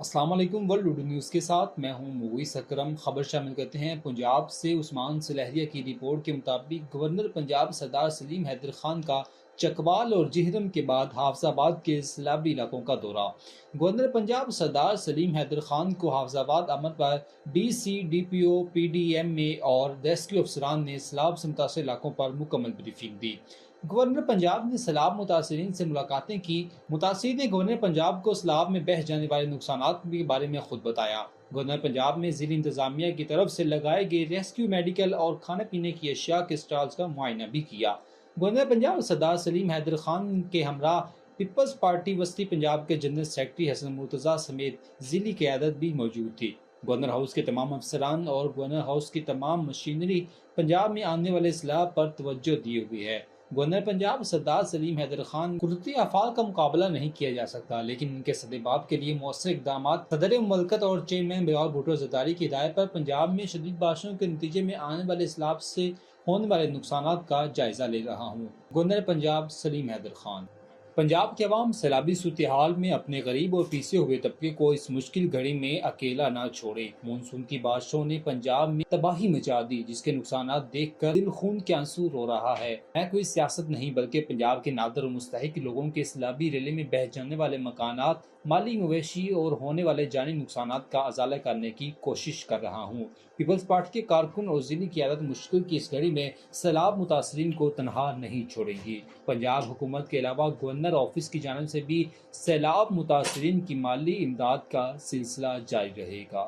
السلام علیکم world Urdu news کے ساتھ میں ہوں مویس اکرم۔ خبر شامل کرتے ہیں پنجاب سے۔ عثمان سلہریہ کی رپورٹ کے مطابق گورنر پنجاب سردار سلیم حیدر خان کا چکوال اور جہرم کے بعد حافظ آباد کے سیلابی علاقوں کا دورہ۔ گورنر پنجاب سردار سلیم حیدر خان کو حافظ آباد آمد پر ڈی سی ڈی پی او پی ڈی ایم اے اور ریسکیو افسران نے سیلاب سے متاثرہ علاقوں پر مکمل بریفنگ دی۔ گورنر پنجاب نے سیلاب متاثرین سے ملاقاتیں کی۔ متاثرین نے گورنر پنجاب کو سیلاب میں بہہ جانے والے نقصانات کے بارے میں خود بتایا۔ گورنر پنجاب میں ضلعی انتظامیہ کی طرف سے لگائے گئے ریسکیو میڈیکل اور کھانے پینے کی اشیاء کے اسٹالز کا معائنہ بھی کیا۔ گورنر پنجاب سردار سلیم حیدر خان کے ہمراہ پیپلز پارٹی وسطی پنجاب کے جنرل سیکرٹری حسن مرتضیٰ سمیت ضلعی قیادت بھی موجود تھی۔ گورنر ہاؤس کے تمام افسران اور گورنر ہاؤس کی تمام مشینری پنجاب میں آنے والے سیلاب پر توجہ دی ہوئی ہے۔ گورنر پنجاب سردار سلیم حیدر خان قدرتی آفات کا مقابلہ نہیں کیا جا سکتا، لیکن ان کے سدباب کے لیے مؤثر اقدامات صدر مملکت اور چیئرمین بغور بھٹو زرداری کی ہدایت پر پنجاب میں شدید بارشوں کے نتیجے میں آنے والے سیلاب سے ہونے والے نقصانات کا جائزہ لے رہا ہوں۔ گورنر پنجاب سلیم حیدر خان۔ پنجاب کے عوام سیلابی صورتحال میں اپنے غریب اور پیسے ہوئے طبقے کو اس مشکل گھڑی میں اکیلا نہ چھوڑیں۔ مونسون کی بارشوں نے پنجاب میں تباہی مچا دی، جس کے نقصانات دیکھ کر دل خون کے آنسو رو رہا ہے۔ میں کوئی سیاست نہیں بلکہ پنجاب کے نادر اور مستحق لوگوں کے سیلابی ریلے میں بہہ جانے والے مکانات، مالی مویشی اور ہونے والے جانی نقصانات کا ازالہ کرنے کی کوشش کر رہا ہوں۔ پیپلز پارٹی کے کارکن اور ضلعی قیادت مشکل کی اس گھڑی میں سیلاب متاثرین کو تنہا نہیں چھوڑیں گی۔ پنجاب حکومت کے علاوہ گورنر آفس کی جانب سے بھی سیلاب متاثرین کی مالی امداد کا سلسلہ جاری رہے گا۔